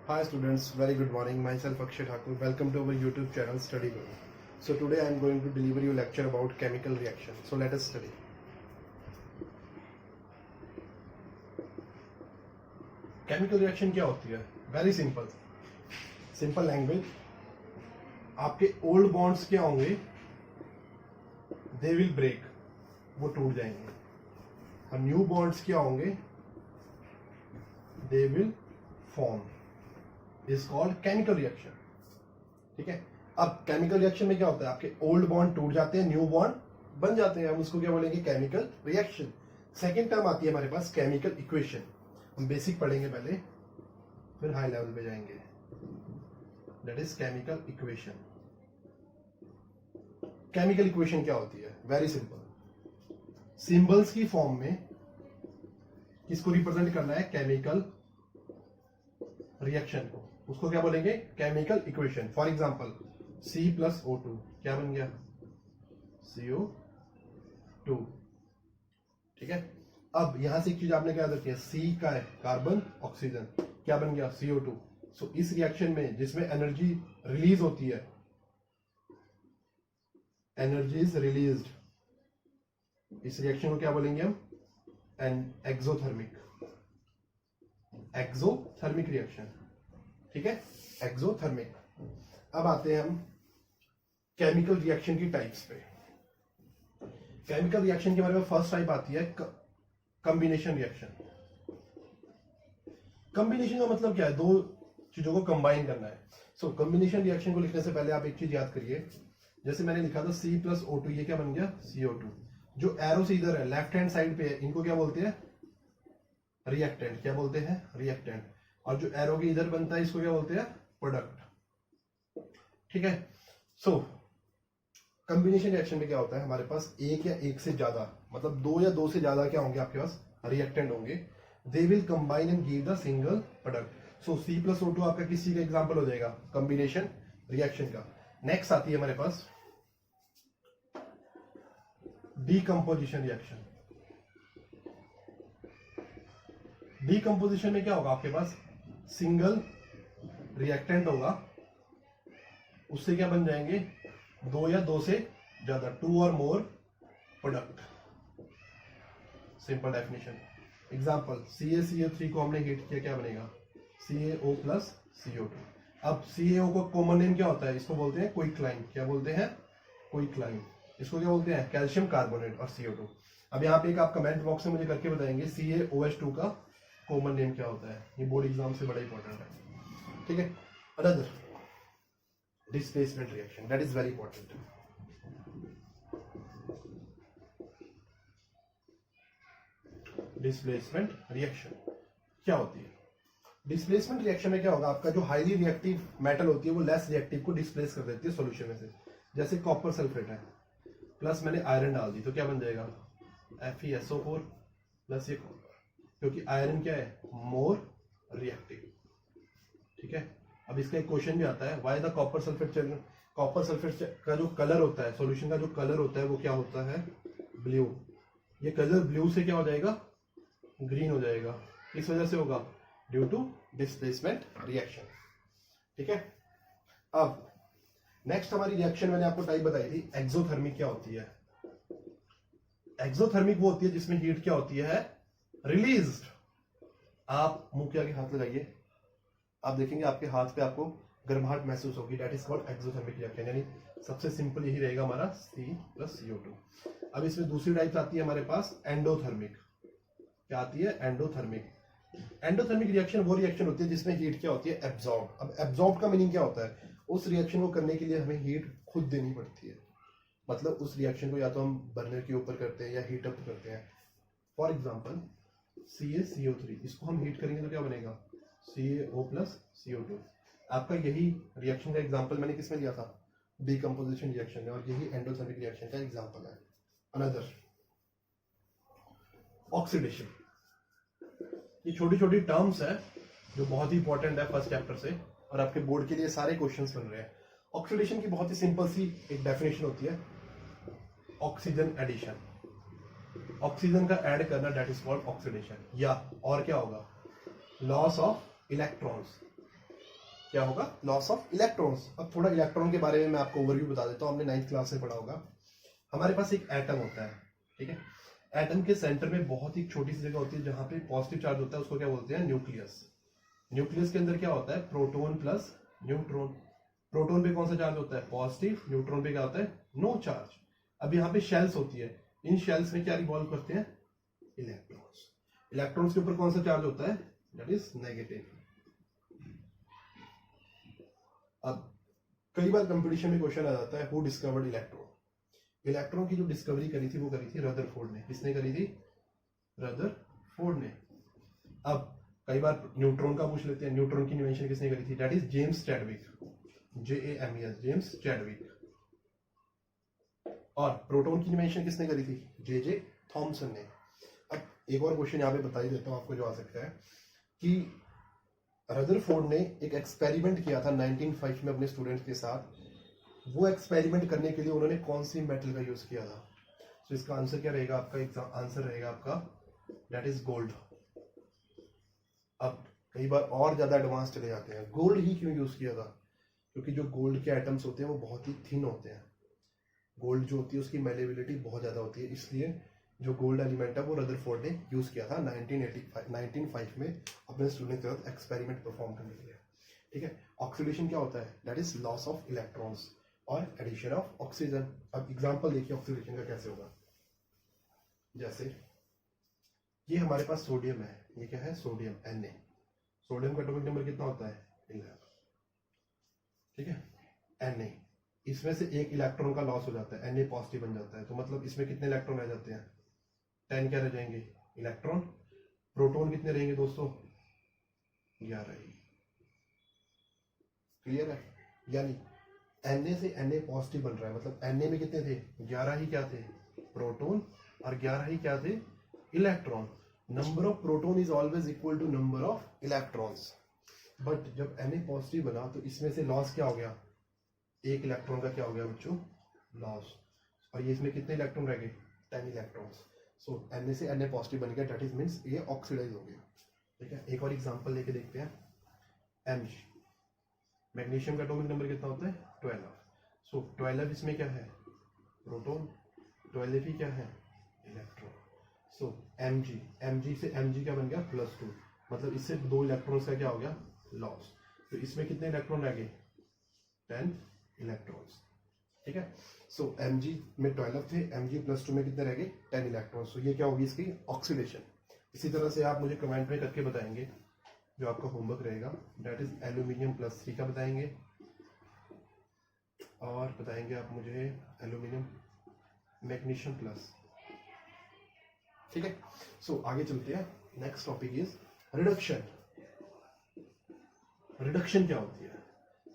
Hi students, very good morning. Myself Akshay Thakur. Welcome to our YouTube channel Study Guru. So today I am going to deliver you a lecture about chemical reaction. So let us study. Chemical reaction क्या होती है? Very simple. Simple language. आपके old bonds क्या होंगे? They will break. वो टूट जाएंगे. और new bonds क्या होंगे? They will form. Is called chemical reaction. ठीक है. अब केमिकल रिएक्शन में क्या होता है, आपके ओल्ड बॉन्ड टूट जाते हैं, न्यू बॉन्ड बन जाते हैं. हम उसको क्या बोलेंगे, केमिकल रिएक्शन. सेकेंड टर्म आती है हमारे पास केमिकल इक्वेशन. हम बेसिक पढ़ेंगे पहले, फिर हाई लेवल पे जाएंगे. That is chemical equation. Chemical equation क्या होती है? Very simple. सिंबल्स की फॉर्म में किसको रिप्रेजेंट करना है? केमिकल रिएक्शन को. उसको क्या बोलेंगे? Chemical equation. For example C+O2 क्या बन गया? CO2. ठीक है. अब यहां से एक चीज आपने क्या याद रखी है, C का है कार्बन ऑक्सीजन, क्या बन गया? CO2. सो इस रिएक्शन में जिसमें एनर्जी रिलीज होती है, एनर्जी इज रिलीज्ड, इस रिएक्शन को क्या बोलेंगे हम? An exothermic. Exothermic reaction. ठीक है, एक्सोथर्मिक. अब आते हैं हम केमिकल रिएक्शन की टाइप्स पे. केमिकल रिएक्शन के बारे में फर्स्ट टाइप आती है कॉम्बिनेशन रिएक्शन. कॉम्बिनेशन का मतलब क्या है? दो चीजों को कंबाइन करना है. सो कॉम्बिनेशन रिएक्शन को लिखने से पहले आप एक चीज याद करिए. जैसे मैंने लिखा था C+O2, ये क्या बन गया? CO2. जो एरो से इधर है, लेफ्ट हैंड साइड पे है, इनको क्या बोलते हैं? रिएक्टेंट. क्या बोलते हैं? रिएक्टेंट. और जो एरो के इधर बनता है, इसको क्या बोलते हैं? प्रोडक्ट. ठीक है. सो कॉम्बिनेशन रिएक्शन में क्या होता है, हमारे पास एक या एक से ज्यादा, मतलब दो या दो से ज्यादा क्या होंगे आपके पास? रिएक्टेंट होंगे. They will combine and give the single product. So C+O2 आपका किसी का एग्जांपल हो जाएगा कॉम्बिनेशन रिएक्शन का. नेक्स्ट आती है हमारे पास डीकंपोजिशन रिएक्शन. डीकंपोजिशन में क्या होगा आपके पास? सिंगल रिएक्टेंट होगा, उससे क्या बन जाएंगे? दो या दो से ज्यादा, टू और more product. Simple definition. Example CaCO3 को हमने हीट किया, क्या बनेगा? CaO plus CO2. अब CaO को कॉमन नेम क्या होता है? इसको बोलते हैं क्विकलाइन. क्या बोलते हैं? क्विकलाइन. इसको क्या बोलते हैं? कैल्शियम कार्बोनेट और CO2. अब यहाँ पे एक आप कमेंट बॉक्स में मुझे करके बताएंगे CaOH2 का कॉमन नेम क्या होता है. ये बोर्ड एग्जाम से बड़ा इंपॉर्टेंट है. ठीक है. Another displacement reaction, that is very important. Displacement reaction क्या होती है? डिस्प्लेसमेंट रिएक्शन में क्या होगा, आपका जो हाईली रिएक्टिव मेटल होती है वो लेस रिएक्टिव को डिस्प्लेस कर देती है सॉल्यूशन में से. जैसे कॉपर सल्फेट है, प्लस मैंने आयरन डाल दी, तो क्या बन जाएगा? FeSO4 प्लस ये कॉपर, क्योंकि आयरन क्या है? More reactive. ठीक है. अब इसका एक क्वेश्चन भी आता है, why the copper sulphate. Copper sulphate का जो कलर होता है, सॉल्यूशन का जो कलर होता है, वो क्या होता है? ब्लू. ये कलर ब्लू से क्या हो जाएगा? ग्रीन हो जाएगा. किस वजह से होगा? Due to displacement reaction. ठीक है. अब नेक्स्ट हमारी रिएक्शन मैंने आपको टाइप बताई थी, एक्सोथर्मिक. क्या होती है एक्सोथर्मिक? वो होती है जिसमें हीट क्या होती है? रिलीज्ड. आप मुंह के आगे हाथ लगाइए, आप देखेंगे आपके हाथ पे आपको गर्माहट महसूस होगी. That is called exothermic reaction. यानी सबसे सिंपल यही रहेगा हमारा C+CO2. अब इसमें दूसरी टाइप आती है हमारे पास एंडोथर्मिक. क्या आती है? एंडोथर्मिक. एंडोथर्मिक रिएक्शन वो रिएक्शन होती है जिसमें हीट क्या होती है? एब्जॉर्ब. अब एब्जॉर्ब का मीनिंग क्या होता है? उस रिएक्शन को करने के लिए हमें हीट खुद देनी पड़ती है. मतलब उस रिएक्शन को या तो हम बर्नर के ऊपर करते हैं या हीट अप करते हैं. फॉर एग्जाम्पल CaCO3, इसको हम हीट करेंगे तो क्या बनेगा? CaO plus CO2. आपका यही रिएक्शन का एग्जांपल मैंने किसमें लिया था? डीकंपोजिशन रिएक्शन में. और यही एंडोथर्मिक रिएक्शन का एग्जांपल है. Another oxidation. ये छोटी छोटी टर्म्स है जो बहुत ही इंपॉर्टेंट है फर्स्ट चैप्टर से, और आपके बोर्ड के लिए सारे क्वेश्चंस बन रहे हैं. ऑक्सीडेशन की बहुत ही सिंपल सी एक डेफिनेशन होती है, ऑक्सीजन एडिशन. ऑक्सीजन का ऐड करना, दैट इज कॉल्ड ऑक्सीडेशन. या और क्या होगा? Loss of electrons. क्या होगा, लॉस ऑफ इलेक्ट्रॉन्स। अब थोड़ा इलेक्ट्रॉन के बारे में मैं आपको ओवरव्यू बता देता हूँ, हमने 9th क्लास में पढ़ा होगा। हमारे पास एक एटम होता है, ठीक है। एटम के सेंटर में बहुत ही छोटी सी जगह होती है जहां पे पॉजिटिव चार्ज होता है, उसको क्या बोलते हैं, न्यूक्लियस। न्यूक्लियस के अंदर क्या होता है, प्रोटॉन प्लस न्यूट्रॉन। प्रोटॉन पे कौन सा चार्ज होता है, पॉजिटिव। न्यूट्रॉन पे क्या होता है, नो चार्ज। अब यहाँ पे शेल्स होती है, इन शेल्स में क्या रिवॉल्व करते हैं, इलेक्ट्रॉन्स। इलेक्ट्रॉन्स के ऊपर कौन सा चार्ज होता है, दैट इज नेगेटिव। अब कई बार कंपटीशन में क्वेश्चन आ जाता है, हु डिस्कवर्ड इलेक्ट्रॉन। इलेक्ट्रॉन की जो डिस्कवरी करी थी वो करी थी रदरफोर्ड ने। किसने करी थी, रदरफोर्ड ने। अब कई बार न्यूट्रॉन का पूछ लेते हैं, न्यूट्रॉन की इन्वेंशन किसने करी थी, that is James Chadwick, JAMES, James Chadwick. और प्रोटॉन की इन्वेंशन किसने करी थी, JJ थॉमसन ने। अब एक और क्वेश्चन यहाँ पे बता ही देता हूँ आपको जो आ सकता है कि रदरफोर्ड ने एक एक्सपेरिमेंट किया था 1905 में अपने स्टूडेंट्स के साथ। वो एक्सपेरिमेंट करने के लिए उन्होंने कौन सी मेटल का यूज किया था। तो इसका आंसर क्या रहेगा आपका, आंसर रहेगा आपका दैट इज गोल्ड। अब कई बार और ज्यादा एडवांस चले जाते हैं, गोल्ड ही क्यों यूज किया था, क्योंकि जो गोल्ड के एटम्स होते हैं वो बहुत ही थिन होते हैं। गोल्ड जो होती है उसकी मेलेबिलिटी बहुत ज्यादा होती है, इसलिए जो गोल्ड एलिमेंट है वो रदरफोर्ड ने यूज किया था 1905 में अपने स्टूडेंट के साथ एक्सपेरिमेंट परफॉर्म करने के लिए, ठीक है। ऑक्सीडेशन क्या होता है, that is loss of electrons और एडिशन ऑफ ऑक्सीजन। अब एग्जांपल देखिए ऑक्सीडेशन का कैसे होगा। जैसे ये हमारे पास सोडियम है, ये क्या है, सोडियम Na। सोडियम का एटॉमिक नंबर कितना होता है, 11, ठीक है। Na, इसमें से एक इलेक्ट्रॉन का लॉस हो जाता है, Na पॉजिटिव बन जाता है, तो मतलब इसमें कितने इलेक्ट्रॉन रह जाते हैं, 10 क्या रह जाएंगे, इलेक्ट्रॉन। प्रोटॉन कितने रहेंगे दोस्तों, 11 ही। क्लियर है, यानी Na से Na पॉजिटिव बन रहा है, मतलब Na में कितने थे, 11 ही क्या थे, प्रोटॉन, और 11 ही क्या थे, electron. Number of proton is always equal to number of electrons. But जब Na पॉजिटिव बना तो इसमें से लॉस क्या हो गया, एक इलेक्ट्रॉन का क्या हो गया बच्चों, लॉस। और ये इसमें कितने इलेक्ट्रॉन रह गए, 10 इलेक्ट्रॉन्स। सो Na से Na पॉजिटिव बन गया, दैट इज मींस ये ऑक्सीडाइज हो गया, ठीक है। एक और एग्जांपल लेके देखते हैं, Mg, मैग्नीशियम का एटॉमिक नंबर कितना होता है, 12। सो 12 इसमें क्या है, प्रोटॉन, 12 ही क्या है, इलेक्ट्रॉन। सो Mg से Mg क्या बन गया, +2, मतलब इससे 2 इलेक्ट्रॉन्स का क्या हो गया, लॉस। तो इसमें कितने इलेक्ट्रॉन रह गए, 10 इलेक्ट्रॉन्स, ठीक है। सो Mg में 12 थे, Mg +2 में कितने रह गए, 10 इलेक्ट्रॉन्स। तो ये क्या होगी, इसकी ऑक्सीडेशन। इसी तरह से आप मुझे कमेंट में करके बताएंगे, जो आपका होमवर्क रहेगा, दैट इज एल्यूमिनियम +3 का बताएंगे, और बताएंगे आप मुझे एल्यूमिनियम मैग्नीशियम प्लस, ठीक है। सो आगे चलते हैं, next topic is reduction. Reduction क्या होती है,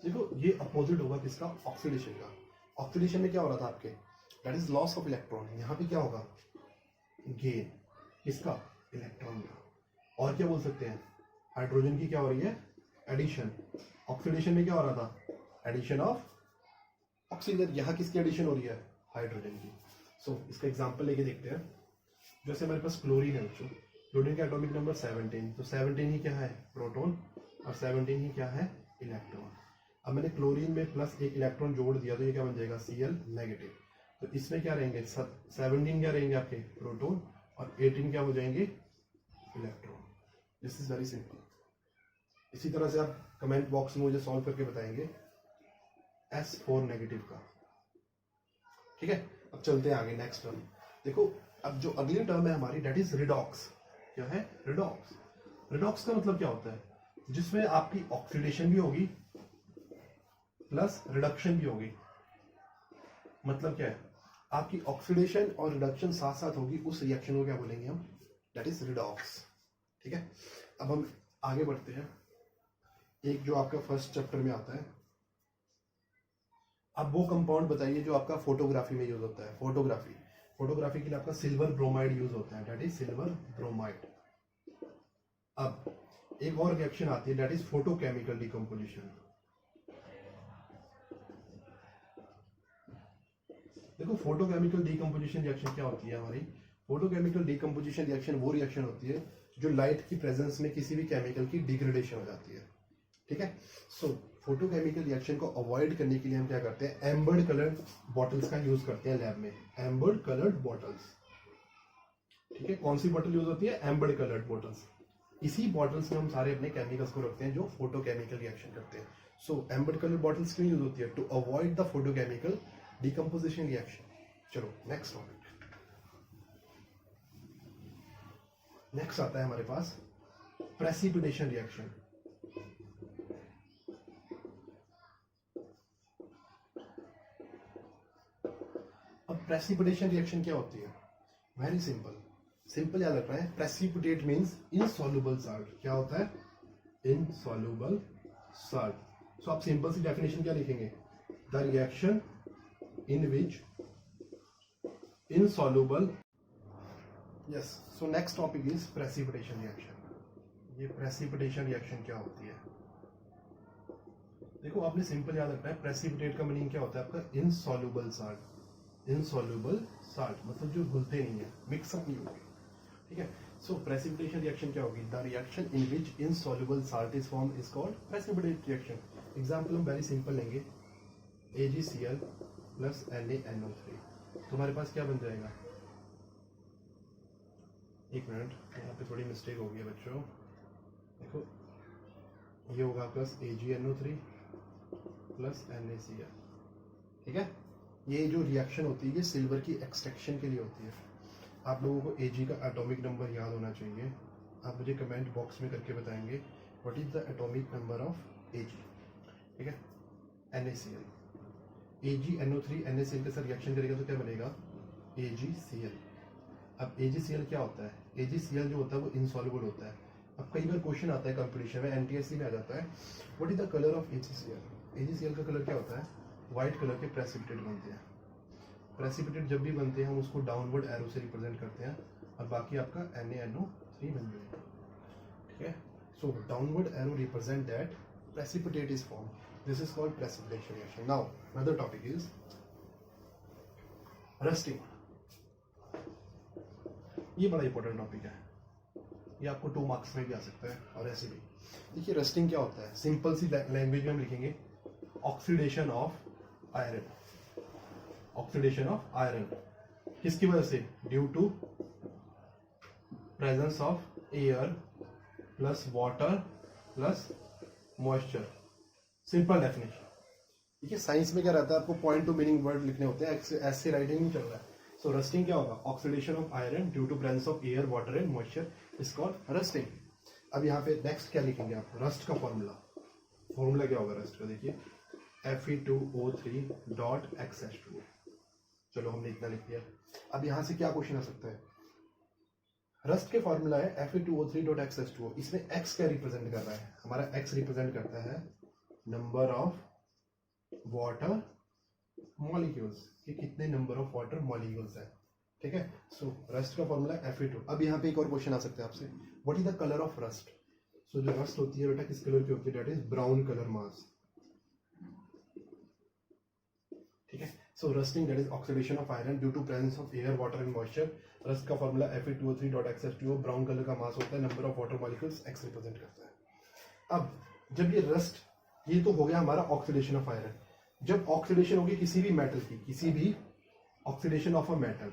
देखो ये अपोजिट होगा किसका, ऑक्सीडेशन का। ऑक्सीडेशन में क्या हो रहा था आपके, that is loss of electron. यहाँ पे क्या होगा, गेन, किसका, इलेक्ट्रॉन का। और क्या बोल सकते हैं, हाइड्रोजन की क्या हो रही है, एडिशन। ऑक्सीडेशन में क्या हो रहा था, एडिशन ऑफ ऑक्सीजन। यहाँ किसकी एडिशन हो रही है, हाइड्रोजन की। सो इसका एग्जांपल लेके देखते हैं। जैसे हमारे पास क्लोरीन है बच्चों, क्लोरीन का एटॉमिक नंबर 17, तो 17 ही क्या है, प्रोटॉन, और 17 ही क्या है, इलेक्ट्रॉन। अब मैंने क्लोरीन में +1 इलेक्ट्रॉन जोड़ दिया, तो ये क्या बन जाएगा, Cl नेगेटिव। तो इसमें क्या रहेंगे, 17 क्या रहेंगे आपके, प्रोटॉन, और 18 क्या हो जाएंगे, electron. This is very simple. इसी तरह से आप कमेंट बॉक्स में मुझे सॉल्व करके बताएंगे S4 नेगेटिव का, ठीक है। अब चलते हैं आगे, नेक्स्ट टर्म देखो। अब जो अगली टर्म है हमारी, दैट इज रिडॉक्स। क्या है, रिडॉक्स। रिडॉक्स का मतलब क्या होता है, जिसमें आपकी ऑक्सीडेशन भी होगी प्लस रिडक्शन भी होगी। मतलब क्या है, आपकी ऑक्सीडेशन और रिडक्शन साथ साथ होगी, उस रिएक्शन को क्या बोलेंगे हम, दैट इज रिडॉक्स, ठीक है। अब हम आगे बढ़ते हैं, एक जो आपका फर्स्ट चैप्टर में आता है। अब वो कंपाउंड बताइए जो आपका फोटोग्राफी में यूज होता है। फोटोग्राफी के लिए आपका सिल्वर ब्रोमाइड यूज होता है, दैट इज सिल्वर ब्रोमाइड। अब एक और रिएक्शन आती है, दैट इज फोटोकेमिकल डिकम्पोजिशन। देखो फोटोकेमिकल डिकम्पोजिशन रिएक्शन क्या होती है हमारी, फोटोकेमिकल डिकम्पोजिशन रिएक्शन वो रिएक्शन होती है जो लाइट की प्रेजेंस में किसी भी केमिकल की डिग्रेडेशन हो जाती है, ठीक है। सो फोटोकेमिकल रिएक्शन को अवॉइड करने के लिए हम क्या करते हैं, एम्बर्ड कलर्ड बॉटल्स का यूज करते हैं लैब में, एम्बर्ड कलर्ड बॉटल्स। ठीक है, कौन सी बॉटल यूज होती है, एम्बर्ड कलर्ड बॉटल्स। इसी बॉटल्स में हम सारे अपने केमिकल्स को रखते हैं जो फोटोकेमिकल रिएक्शन करते हैं। सो एम्बर्ड कलर्ड बॉटल्स क्यों यूज होती है, to avoid the photochemical decomposition reaction. चलो नेक्स्ट टॉपिक। नेक्स्ट आता है हमारे पास प्रेसिपिटेशन रिएक्शन। अब प्रेसिपिटेशन रिएक्शन क्या होती है, वेरी सिंपल, सिंपल याद रखना है। Precipitate means insoluble salt. क्या होता है, इनसॉल्युबल सॉल्ट। सो आप सिंपल सी डेफिनेशन क्या लिखेंगे, the reaction in which insoluble, yes. So next topic is precipitation reaction. ये प्रेसिपिटेशन रिएक्शन क्या होती है, देखो आपने सिंपल याद रखना है। प्रेसिपिटेट का मीनिंग क्या होता है आपका, इनसॉल्युबल सॉल्ट। इनसॉल्युबल सॉल्ट मतलब जो घुलते नहीं है, मिक्सअप नहीं होंगे। ठीक है। सो प्रेसिपिटेशन रिएक्शन क्या होगी, the reaction in which insoluble salt is form is called precipitate reaction. Example हम वेरी सिंपल लेंगे, AgCl प्लस NaNO3। तुम्हारे पास क्या बन जाएगा, एक मिनट यहाँ पे थोड़ी मिस्टेक हो गई है बच्चों, देखो ये होगा प्लस AgNO3 प्लस NaCl। ठीक है, ये जो रिएक्शन होती है ये सिल्वर की एक्सट्रैक्शन के लिए होती है। आप लोगों को Ag का एटॉमिक नंबर याद होना चाहिए। आप मुझे कमेंट बॉक्स में करके बताएंगे what is the atomic number of Ag। ठीक है, NaCl, AgNO3 NaCl के साथ रिएक्शन करेगा तो क्या बनेगा, AgCl। अब AgCl क्या होता है, AgCl जो होता है वो इनसॉल्युबल होता है। अब कई बार क्वेश्चन आता है कंपटीशन में, NTSC में आ जाता है, what is the colour of AgCl। AgCl का कलर क्या होता है, व्हाइट कलर के प्रेसिपिटेट बनते हैं। प्रेसिपिटेट जब भी बनते हैं हम उसको डाउनवर्ड एरो से रिप्रेजेंट करते हैं, और बाकी आपका NaNO3 बन जाएगा। ठीक है, so downward arrow represent that precipitate is formed. This is called precipitation reaction. Now another topic is rusting. ये बड़ा इंपॉर्टेंट टॉपिक है, ये आपको 2 मार्क्स में भी आ सकता है और ऐसे भी। देखिए रस्टिंग क्या होता है, सिंपल सी लैंग्वेज में हम लिखेंगे oxidation of iron. Oxidation of iron किसकी वजह से, due to presence of air plus water plus moisture. Simple definition. देखिए साइंस में क्या रहता है, आपको पॉइंट टू मीनिंग वर्ड लिखने होते हैं, ऐसे राइटिंग नहीं चल रहा है। सो रस्टिंग क्या होगा, oxidation of iron due to presence of air water and moisture is called rusting. अब यहाँ पे नेक्स्ट क्या लिखेंगे आप, रस्ट का फॉर्मूला क्या होगा रस्ट का, देखिए Fe2O3.XH2। चलो हमने इतना लिख दिया। अब यहाँ से क्या क्वेश्चन आ सकता है, रस्ट के फॉर्मूला है Fe2O3.XH2। इसमें x क्या रिप्रेजेंट कर रहा है, हमारा x रिप्रेजेंट करता है नंबर ऑफ वाटर मॉलिक्यूल्स, कि कितने नंबर ऑफ वाटर मॉलिक्यूल्स है। ठीक है, सो रस्ट का फॉर्मूला Fe2। अब यहाँ पे एक और क्वेश्चन आ सकता है आपसे, what is the colour of rust. So जो रस्ट होती है बेटा किस कलर की होती है, that is brown colour mass. ठीक है, so rusting that is oxidation of iron due to presence of air water and moisture. Rust का फॉर्मूला Fe2O3.XH2। ब्राउन कलर का मास होता है, number of water molecules x represent करता है। अब जब ये रस्ट, ये तो हो गया हमारा ऑक्सीडेशन ऑफ आयरन। जब ऑक्सीडेशन होगी किसी भी मेटल की, किसी भी oxidation of a metal,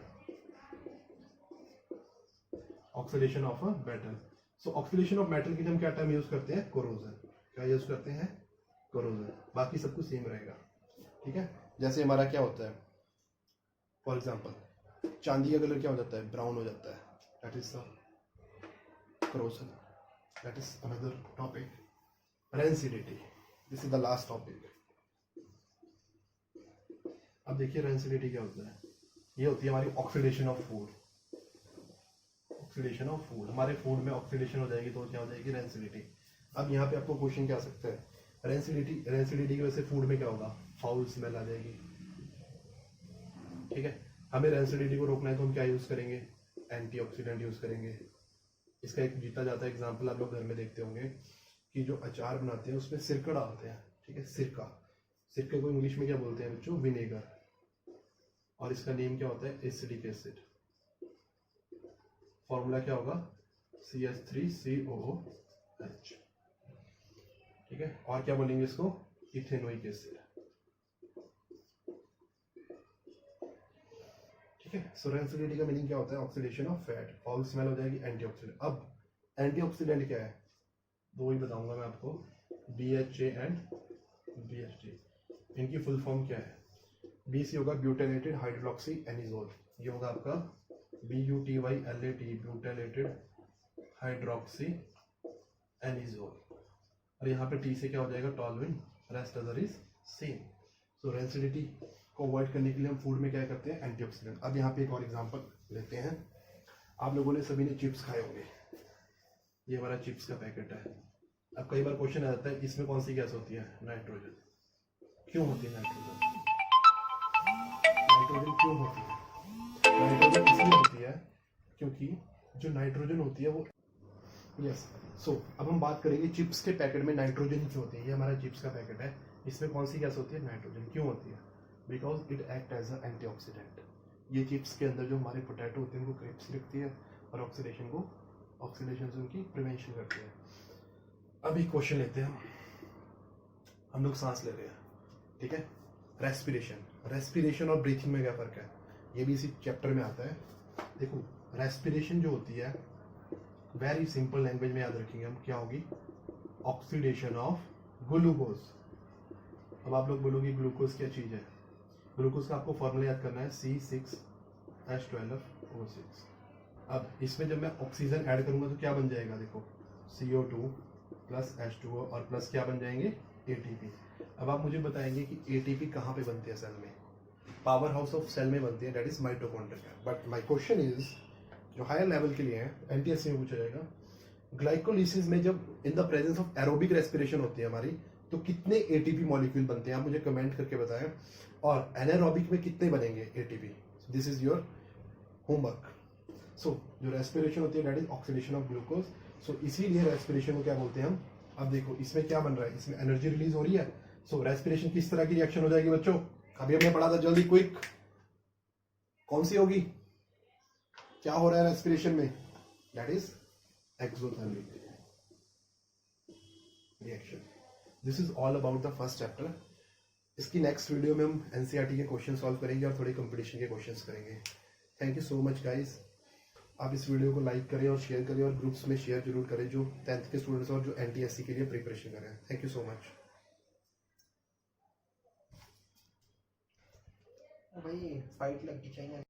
oxidation of a metal. So oxidation of metal के लिए हम क्या टर्म यूज करते हैं, कोरोजन। क्या यूज करते हैं, कोरोजन। बाकी सब कुछ सेम रहेगा। ठीक है, जैसे हमारा क्या होता है, फॉर एग्जांपल चांदी का कलर क्या हो जाता है, ब्राउन हो जाता है, that is the corrosion. That is another topic, rancidity. This is the last topic. अब देखिए रेंसिडिटी क्या होता है, ये होती है हमारी oxidation of food. Oxidation of food, हमारे फूड में ऑक्सीडेशन हो जाएगी तो क्या हो जाएगी, रेंसिडिटी। अब यहाँ पे आपको क्वेश्चन क्या आ सकता है, रेंसिडिटी की वजह से फूड में क्या होगा, फाउल स्मेल आ जाएगी। ठीक है, हमें रेंसिडिटी को रोकना है तो हम क्या यूज करेंगे, एंटीऑक्सीडेंट यूज करेंगे। इसका एक जीता जाता है एग्जांपल आप लोग घर में देखते होंगे कि जो अचार बनाते हैं उसमें सिरका डालते हैं। ठीक है, सिरका को इंग्लिश में क्या बोलते हैं बच्चों, विनेगर। और इसका नेम क्या होता है, एसिडिक एसिड। फॉर्मूला क्या होगा, CH3COOH। ठीक है, और क्या बोलेंगे इसको, इथेनोइक एसिड। ठीक है, सो रेंसिडिटी का मीनिंग क्या होता है, oxidation of fat, foul smell हो जाएगी, एंटीऑक्सीडेंट। अब एंटीऑक्सीडेंट क्या है, दो ही बताऊंगा मैं आपको, BHA एंड BHT। इनकी फुल फॉर्म क्या है, BC होगा ब्यूटेलेटेड हाइड्रोक्सी एनिजोल, ये होगा आपका BUTYLAT ब्यूटेलेटेड हाइड्रोक्सी एनिजोल, और यहाँ पे T से क्या हो जाएगा, toluene, rest other is same. So rancidity को अवॉइड करने के लिए हम फूड में क्या करते हैं, एंटीऑक्सीडेंट। अब यहाँ पे एक और एग्जांपल लेते हैं, आप लोगों ने सभी ने चिप्स खाए होंगे, ये हमारा चिप्स का पैकेट है। अब कई बार क्वेश्चन आ जाता है इसमें कौन सी गैस होती है, नाइट्रोजन। क्यों होती है नाइट्रोजन, नाइट्रोजन क्यों होती है, नाइट्रोजन इसलिए होती है क्योंकि जो नाइट्रोजन होती है वो, यस। सो अब हम बात करेंगे चिप्स के पैकेट में नाइट्रोजन क्यों होती है। ये हमारा चिप्स का पैकेट है, इसमें कौन सी गैस होती है, नाइट्रोजन। क्यों होती है, because it act as a antioxidant. ये चिप्स के अंदर जो हमारे पोटैटो होते हैं उनको क्रिप्स रखती है और ऑक्सीडेशन से उनकी प्रिवेंशन करती है। अब एक क्वेश्चन लेते हैं, हम लोग सांस ले रहे हैं, ठीक है, रेस्पिरेशन और ब्रीथिंग में क्या फर्क है, ये भी इसी चैप्टर में आता है। देखो रेस्पिरेशन जो होती है, वेरी सिंपल लैंग्वेज में याद रखेंगे हम, क्या होगी, ऑक्सीडेशन ऑफ ग्लूकोज। अब आप लोग बोलोगे ग्लूकोज क्या चीज है, ग्लूकोज का आपको फॉर्मूला याद करना है C6H12O6। अब इसमें जब मैं ऑक्सीजन ऐड करूंगा तो क्या बन जाएगा, देखो CO2 प्लस H2O और प्लस क्या बन जाएंगे, ATP। अब आप मुझे बताएंगे कि ATP कहाँ पे बनती है सेल में, पावर हाउस ऑफ सेल में बनती है, that is mitochondria. But my question is, जो हायर लेवल के लिए है, NTSC में पूछा जाएगा, ग्लाइकोलिसिस में जब in the presence of aerobic respiration होती है हमारी, तो कितने ATP मॉलिक्यूल बनते हैं, आप मुझे कमेंट करके बताएं, और एनारोबिक में कितने बनेंगे ATP। This is your homework. So जो रेस्पिरेशन होती है that is oxidation of glucose. So इसीलिए रेस्पिरेशन को क्या बोलते हैं हम। अब देखो इसमें क्या बन रहा है, इसमें एनर्जी रिलीज हो रही है। सो रेस्पिरेशन किस तरह की रिएक्शन हो जाएगी बच्चों, अभी हमने पढ़ा था, जल्दी क्विक, कौन सी होगी, क्या हो रहा है रेस्पिरेशन में, that is exothermic reaction. This is all about the first chapter. इसकी नेक्स्ट वीडियो में हम NCERT के क्वेश्चन सॉल्व करेंगे और थोड़े कंपटीशन के क्वेश्चंस करेंगे। Thank you so much guys. आप इस वीडियो को लाइक करें और शेयर करें और ग्रुप्स में शेयर जरूर करें जो 10th के स्टूडेंट्स और जो NTSC के लिए प्रिपरेशन कर रहे हैं। Thank you so much. भाई फाइट लग गई चाइना